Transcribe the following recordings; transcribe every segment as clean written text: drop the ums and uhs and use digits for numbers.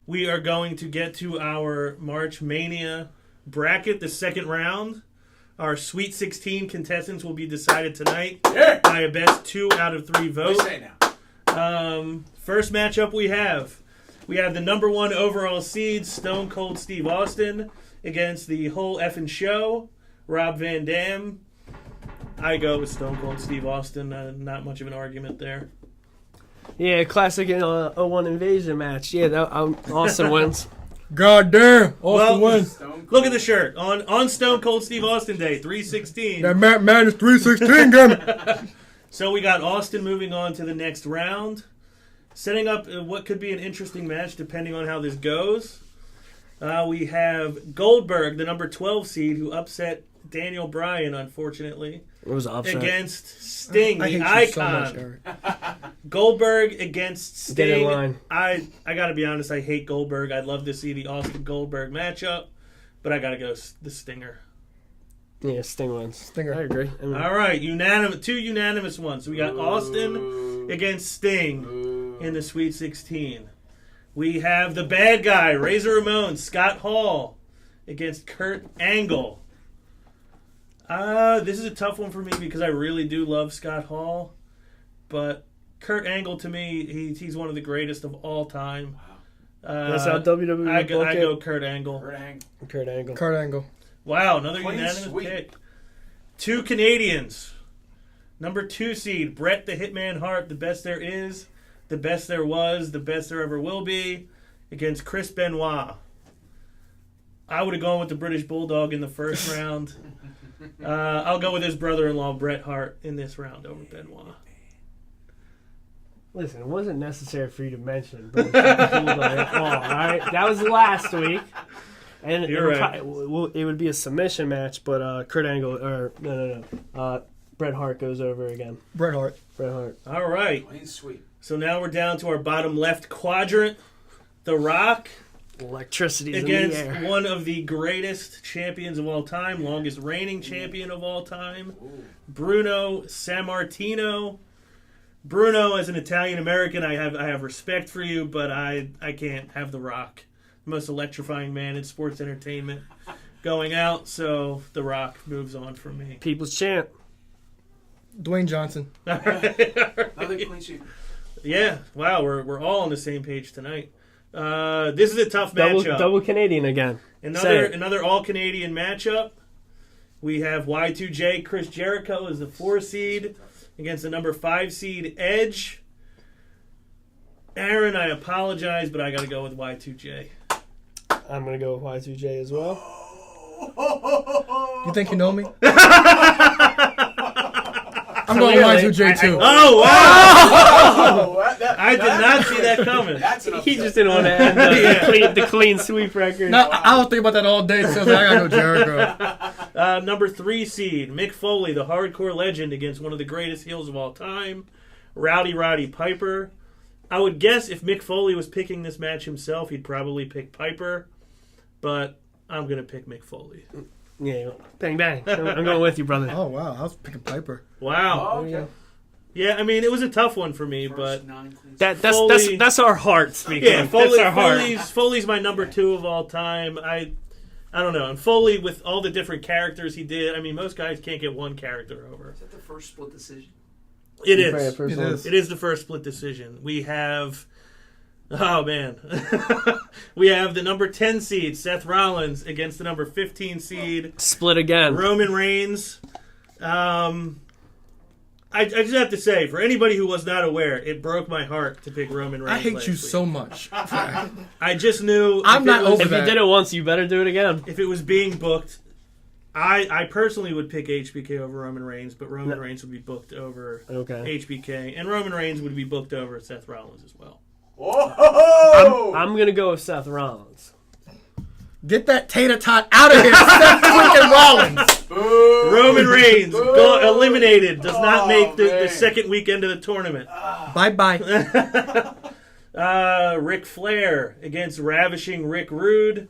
we are going to get to our MarchMania bracket, the second round. Our Sweet 16 contestants will be decided tonight by a best 2 out of 3 vote. First matchup we have the number 1 overall seed, Stone Cold Steve Austin, against the whole effing show, Rob Van Dam. I go with Stone Cold Steve Austin. Not much of an argument there. Yeah, classic 01 Invasion match. Yeah, Austin wins. God damn, Austin wins. Look at the shirt. On Stone Cold Steve Austin Day, 316. That man is 316, damn it. So we got Austin moving on to the next round. Setting up what could be an interesting match depending on how this goes. We have Goldberg, the number 12 seed, who upset Daniel Bryan, unfortunately. It was upset. Against Sting, the icon. So much, Goldberg against Sting. I gotta be honest, I hate Goldberg. I'd love to see the Austin Goldberg matchup, but I gotta go the Stinger. Yeah, Sting wins. Stinger. I agree. All right, two unanimous ones. So we got Austin against Sting in the Sweet 16. We have the bad guy, Razor Ramon, Scott Hall, against Kurt Angle. This is a tough one for me because I really do love Scott Hall, but Kurt Angle, to me, he's one of the greatest of all time. That's how WWE I go Kurt Angle. Kurt Angle. Kurt Angle. Wow, another unanimous pick. 2 Canadians. Number 2 seed, Bret the Hitman Hart, the best there is, the best there was, the best there ever will be, against Chris Benoit. I would have gone with the British Bulldog in the first round. I'll go with his brother-in-law, Bret Hart, in this round over Benoit. Listen, it wasn't necessary for you to mention British Bulldog at all, all right? That was last week. And it would be a submission match, but Kurt Angle, Bret Hart goes over again. Bret Hart. All right. Plain sweet. So now we're down to our bottom left quadrant. The Rock Electricity against in the air. One of the greatest champions of all time, longest reigning champion of all time, Bruno Sammartino. Bruno, as an Italian American, I have respect for you, but I can't have The Rock, the most electrifying man in sports entertainment, going out. So The Rock moves on from me. People's champ. Dwayne Johnson. Another clean sheet. Yeah, wow, we're all on the same page tonight. This is a tough matchup. Double Canadian again. Another all-Canadian matchup. We have Y2J Chris Jericho as the 4 seed against the number 5 seed Edge. Aaron, I apologize, but I got to go with Y2J. I'm going to go with Y2J as well. You think you know me? I'm going Y2J too. Oh, wow! I did not see that coming. He just didn't want to end the clean sweep record. No, I was thinking about that all day, so I got to go Jericho. Number 3 seed, Mick Foley, the hardcore legend, against one of the greatest heels of all time, Rowdy Roddy Piper. I would guess if Mick Foley was picking this match himself, he'd probably pick Piper, but I'm going to pick Mick Foley. Yeah, bang, bang. I'm going with you, brother. Oh, wow. I was picking Piper. Wow. Oh, okay. Yeah, I mean, it was a tough one for me, but that's our heart speaking. Yeah, that's our heart. Foley's my number 2 of all time. I don't know. And Foley, with all the different characters he did, I mean, most guys can't get one character over. Is that the first split decision? It is. It is the first split decision. We have... Oh, man. We have the number 10 seed, Seth Rollins, against the number 15 seed... Split again. Roman Reigns. I just have to say, for anybody who was not aware, it broke my heart to pick Roman Reigns. I hate you so much. I just knew... I'm not over If that. you did it once, you better do it again. If it was being booked, I personally would pick HBK over Roman Reigns, but Roman Reigns would be booked over HBK, and Roman Reigns would be booked over Seth Rollins as well. I'm going to go with Seth Rollins. Get that tater tot out of here, Seth freaking Rollins. Roman Reigns, eliminated, does not make the second weekend of the tournament. Bye-bye. Ric Flair against ravishing Rick Rude.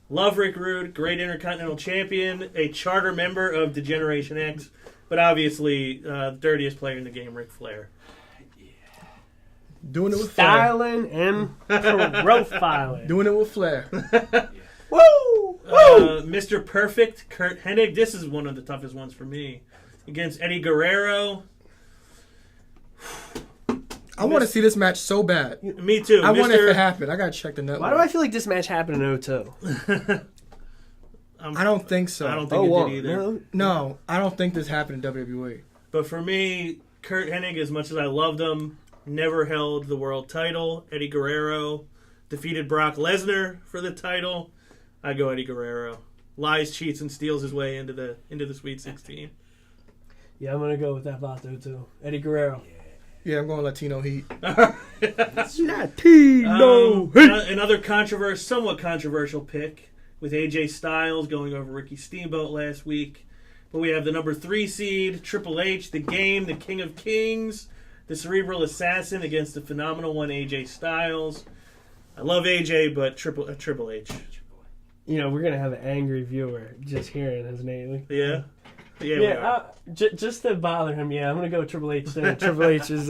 Love Rick Rude, great Intercontinental Champion, a charter member of Degeneration X, but obviously dirtiest player in the game, Ric Flair. Doing it with flair. Styling and profiling. Doing it with flair. Woo! Mr. Perfect, Kurt Hennig. This is one of the toughest ones for me. Against Eddie Guerrero. I want to see this match so bad. Me too. I want it to happen. I got to check the network. Why do I feel like this match happened in 02? I don't think so. I don't think it did either. No, I don't think this happened in WWE. But for me, Kurt Hennig, as much as I loved him, never held the world title. Eddie Guerrero defeated Brock Lesnar for the title. I go Eddie Guerrero. Lies, cheats, and steals his way into the Sweet 16. Yeah, I'm going to go with that Vato, too. Eddie Guerrero. Yeah, I'm going Latino Heat. Latino Heat! Another somewhat controversial pick with AJ Styles going over Ricky Steamboat last week. But we have the number 3 seed, Triple H, the Game, the King of Kings, the Cerebral Assassin against the phenomenal one, AJ Styles. I love AJ, but Triple H. You know, we're going to have an angry viewer just hearing his name. Yeah? Yeah, just to bother him, I'm going to go Triple H then. Triple H is,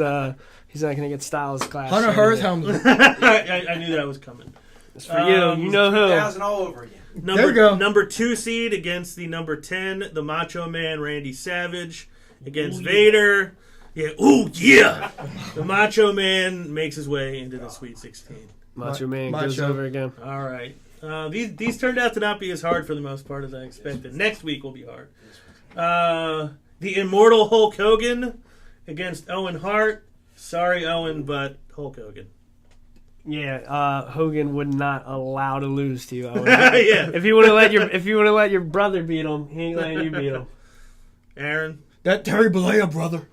he's not going to get Styles class. Hunter Hearst helmet. I knew that was coming. It's for you. You know who. 2000 all over again. There you go. Number 2 seed against the number 10, the Macho Man Randy Savage against Vader. Yeah, ooh, yeah! The Macho Man makes his way into the Sweet 16. Macho Man goes over again. All right. These turned out to not be as hard for the most part as I expected. Next week will be hard. The Immortal Hulk Hogan against Owen Hart. Sorry, Owen, but Hulk Hogan. Yeah, Hogan would not allow to lose to you. Owen. Yeah. If you want to let your brother beat him, he ain't letting you beat him. Aaron, That Terry Bollea brother.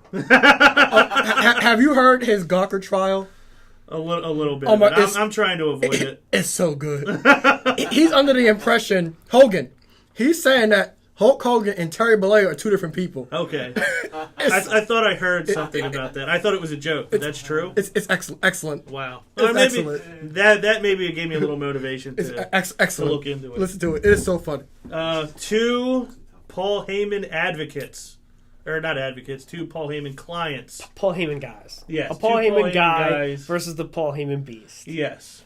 Have you heard his Gawker trial? a little bit. Oh my- I'm trying to avoid it. It's so good. He's under the impression, Hogan, he's saying that Hulk Hogan and Terry Bollea are two different people. Okay. I thought I heard something about that. I thought it was a joke, but that's true? It's excellent. Wow. It's Maybe excellent. That maybe gave me a little motivation It's to excellent. look into it. Listen to it. It is so funny. 2 Paul Heyman advocates. Or not advocates, 2 Paul Heyman clients. Paul Heyman guys. Yes, a Paul 2 Heyman guy guys. versus the Paul Heyman beast. Yes.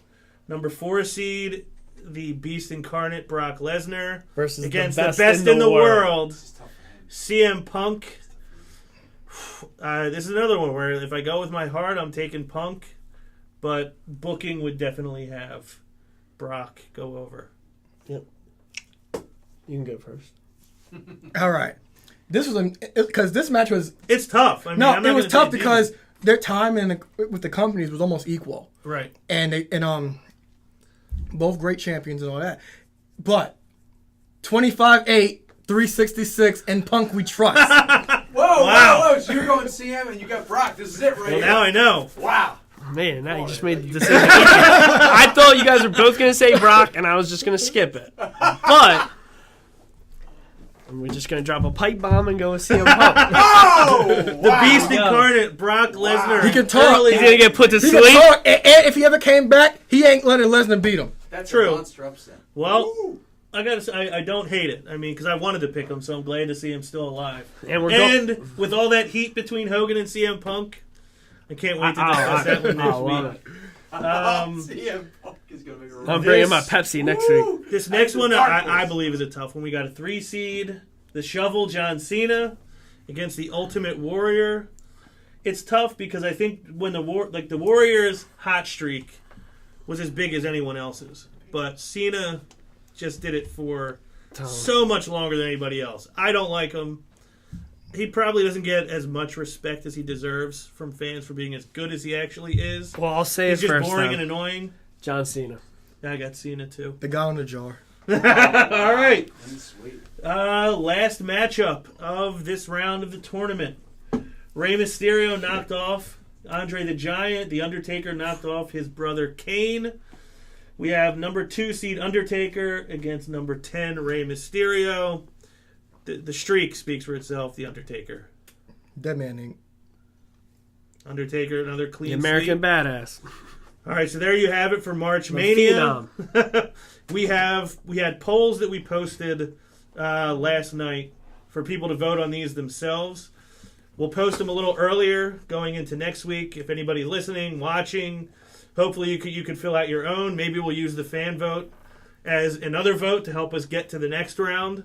Number 4 seed, the Beast Incarnate, Brock Lesnar. Versus against the best in the world. CM Punk. This is another one where if I go with my heart, I'm taking Punk. But booking would definitely have Brock go over. Yep. You can go first. All right. This was because this match was It's tough. it was tough because their time with the companies was almost equal, right, and both great champions and all that, but 25-8, 366, and Punk we trust. Whoa! So you're going CM and you got Brock. This is it, right? Well, now I know. Wow. Man, now you just made the decision. I thought you guys were both going to say Brock, and I was just going to skip it. But we're just going to drop a pipe bomb and go with CM Punk. The Beast Incarnate, Brock Lesnar. He can talk. He's going to get put to He sleep. can talk, and if he ever came back, he ain't letting Lesnar beat him. That's True. a monster upset. Well, I gotta say, I don't hate it. I mean, because I wanted to pick him, so I'm glad to see him still alive. And With all that heat between Hogan and CM Punk, I can't wait to discuss that one next week. CM Punk is going to make a I'm run. bringing my Pepsi next week. This next one, I believe, is a tough one. We got a 3 seed, the Shovel, John Cena, against the Ultimate Warrior. It's tough because I think when the Warrior's hot streak was as big as anyone else's, but Cena just did it for so much longer than anybody else. I don't like him. He probably doesn't get as much respect as he deserves from fans for being as good as he actually is. Well, I'll say He's it just first. boring and annoying. John Cena. I got Cena too. The guy in the jar. All right. Sweet. Last matchup of this round of the tournament. Rey Mysterio knocked off Andre the Giant. The Undertaker knocked off his brother Kane. We have number 2 seed Undertaker against number 10 Rey Mysterio. The streak speaks for itself. The Undertaker. Dead man ain't. Undertaker, another clean The American sweep. Badass. All right, so there you have it for MarchMania. we had polls that we posted last night for people to vote on these themselves. We'll post them a little earlier going into next week. If anybody listening, watching, hopefully you could fill out your own. Maybe we'll use the fan vote as another vote to help us get to the next round.